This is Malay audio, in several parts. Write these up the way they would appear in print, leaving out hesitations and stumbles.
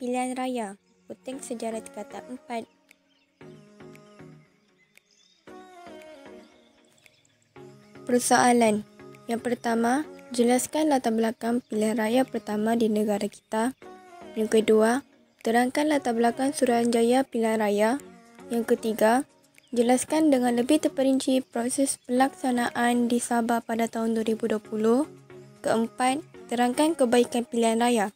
Pilihan Raya, Kutip Sejarah Tingkatan 4. Persoalan. Yang pertama, jelaskan latar belakang pilihan raya pertama di negara kita. Yang kedua, terangkan latar belakang Suruhanjaya pilihan raya. Yang ketiga, jelaskan dengan lebih terperinci proses pelaksanaan di Sabah pada tahun 2020. Keempat, terangkan kebaikan pilihan raya.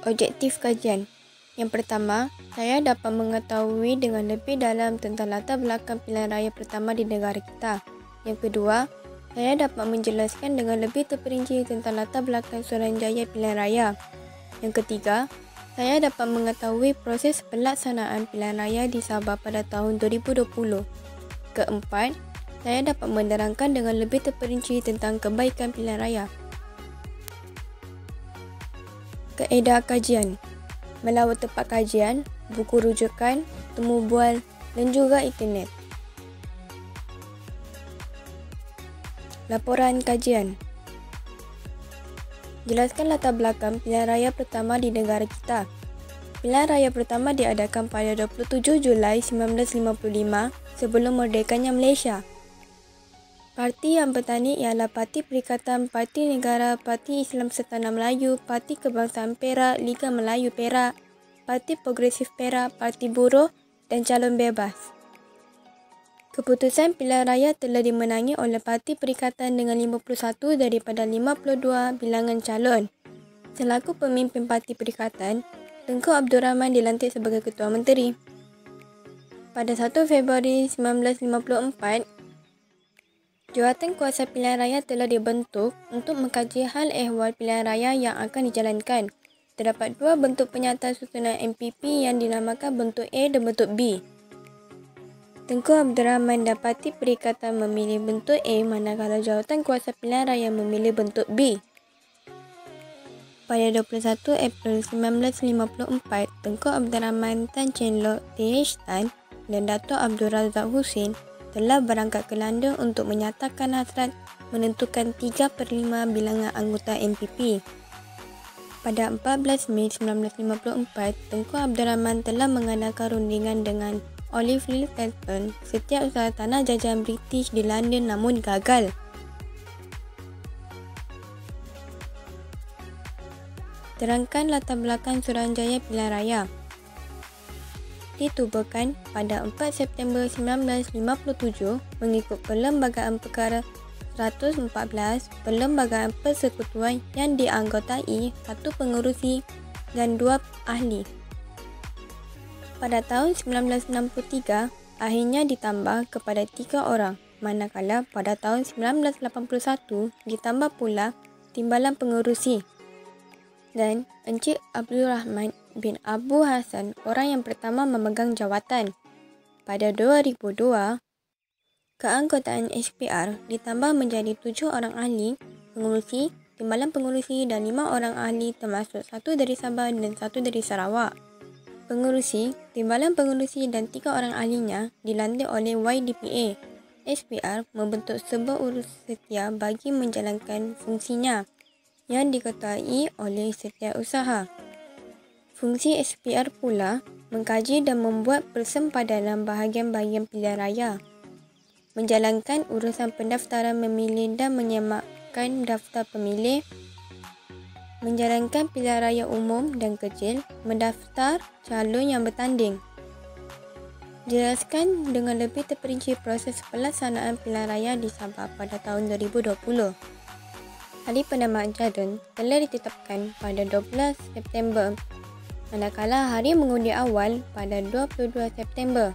Objektif kajian. Yang pertama, saya dapat mengetahui dengan lebih dalam tentang latar belakang pilihan raya pertama di negara kita. Yang kedua, saya dapat menjelaskan dengan lebih terperinci tentang latar belakang Suruhanjaya pilihan raya. Yang ketiga, saya dapat mengetahui proses pelaksanaan pilihan raya di Sabah pada tahun 2020. Keempat, saya dapat menerangkan dengan lebih terperinci tentang kebaikan pilihan raya. Kaedah kajian. Melawat tempat kajian, buku rujukan, temu bual dan juga internet. Laporan kajian. Jelaskan latar belakang pilihan raya pertama di negara kita. Pilihan raya pertama diadakan pada 27 Julai 1955 sebelum merdekanya Malaysia. Parti yang bertanding ialah Parti Perikatan, Parti Negara, Parti Islam Sertana Melayu, Parti Kebangsaan Perak, Liga Melayu Perak, Parti Progresif Perak, Parti Buruh dan Calon Bebas. Keputusan pilihan raya telah dimenangi oleh Parti Perikatan dengan 51 daripada 52 bilangan calon. Selaku pemimpin Parti Perikatan, Tengku Abdul Rahman dilantik sebagai Ketua Menteri. Pada 1 Februari 1954, Jawatan Kuasa Pilihan Raya telah dibentuk untuk mengkaji hal ehwal pilihan raya yang akan dijalankan. Terdapat dua bentuk penyertaan susunan MPP yang dinamakan bentuk A dan bentuk B. Tengku Abdul Rahman dan Parti Perikatan memilih bentuk A manakala Jawatan Kuasa Pilihan Raya memilih bentuk B. Pada 21 April 1954, Tengku Abdul Rahman, Tan Cheng Lock, T.H. Tan dan Dato' Abdul Razak Husin telah berangkat ke London untuk menyatakan hasrat menentukan 3/5 bilangan anggota MPP. Pada 14 Mei 1954, Tengku Abdul Rahman telah mengadakan rundingan dengan Olive Littleton, setiausaha tanah jajahan British di London namun gagal. Terangkan latar belakang Suruhanjaya pilihan raya. Ditubuhkan pada 4 September 1957 mengikut Perlembagaan Perkara 114, Perlembagaan Persekutuan yang dianggotai 1 pengerusi dan 2 ahli. Pada tahun 1963, akhirnya ditambah kepada 3 orang, manakala pada tahun 1981 ditambah pula timbalan pengerusi. Dan Encik Abdul Rahman bin Abu Hassan orang yang pertama memegang jawatan. Pada 2002, keanggotaan SPR ditambah menjadi 7 orang ahli, pengurusi, timbalan pengurusi dan 5 orang ahli termasuk 1 dari Sabah dan 1 dari Sarawak. Pengurusi, timbalan pengurusi dan 3 orang ahlinya dilantik oleh YDPA. SPR membentuk sebuah urus setia bagi menjalankan fungsinya yang diketuai oleh setiausaha. Fungsi SPR pula mengkaji dan membuat persempadanan bahagian-bahagian pilihan raya, menjalankan urusan pendaftaran memilih dan menyemakkan daftar pemilih, menjalankan pilihan raya umum dan kecil, mendaftar calon yang bertanding. Jelaskan dengan lebih terperinci proses pelaksanaan pilihan raya di Sabah pada tahun 2020. Hari pendamaan calon telah ditetapkan pada 12 September, manakala hari mengundi awal pada 22 September.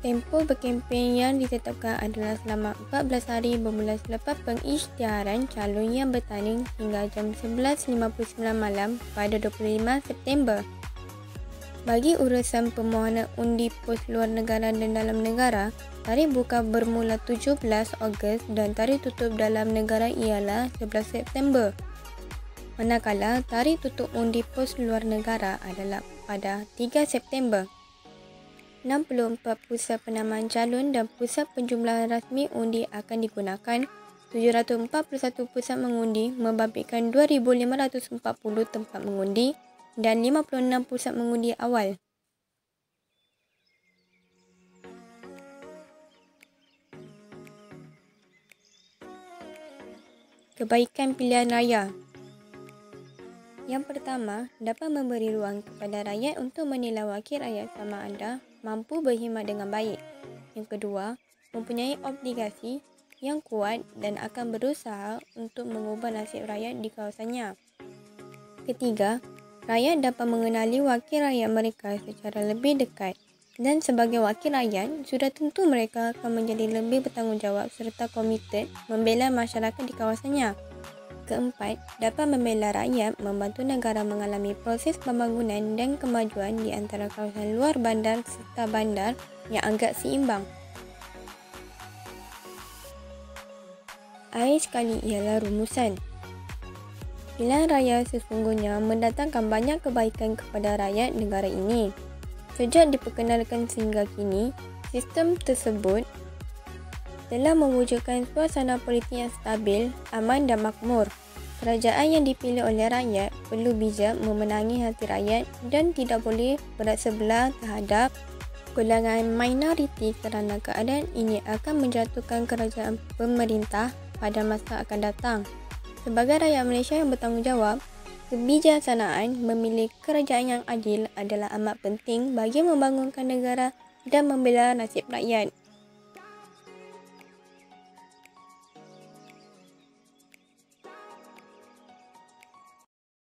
Tempoh berkempen yang ditetapkan adalah selama 14 hari bermula selepas pengisytiharan calon yang bertanding hingga jam 11.59 malam pada 25 September. Bagi urusan permohonan undi pos luar negara dan dalam negara, tarikh buka bermula 17 Ogos dan tarikh tutup dalam negara ialah 11 September. Manakala tarikh tutup undi pos luar negara adalah pada 3 September. 64 pusat penambahan calon dan pusat penjumlahan rasmi undi akan digunakan 741 pusat mengundi membabitkan 2,540 tempat mengundi dan 56 pusat mengundi awal. Kebaikan pilihan raya. Yang pertama, dapat memberi ruang kepada rakyat untuk menilai wakil rakyat sama ada mampu berkhidmat dengan baik. Yang kedua, mempunyai obligasi yang kuat dan akan berusaha untuk mengubah nasib rakyat di kawasannya. Ketiga, rakyat dapat mengenali wakil rakyat mereka secara lebih dekat dan sebagai wakil rakyat, sudah tentu mereka akan menjadi lebih bertanggungjawab serta komited membela masyarakat di kawasannya. Keempat, dapat membela rakyat membantu negara mengalami proses pembangunan dan kemajuan di antara kawasan luar bandar serta bandar yang agak seimbang. Akhir sekali ialah rumusan. Pilihan raya sesungguhnya mendatangkan banyak kebaikan kepada rakyat negara ini. Sejak diperkenalkan sehingga kini, sistem tersebut telah mewujudkan suasana politik yang stabil, aman dan makmur. Kerajaan yang dipilih oleh rakyat perlu bijak memenangi hati rakyat dan tidak boleh berat sebelah terhadap golongan minoriti kerana keadaan ini akan menjatuhkan kerajaan pemerintah pada masa akan datang. Sebagai rakyat Malaysia yang bertanggungjawab, kebijaksanaan memilih kerajaan yang adil adalah amat penting bagi membangunkan negara dan membela nasib rakyat.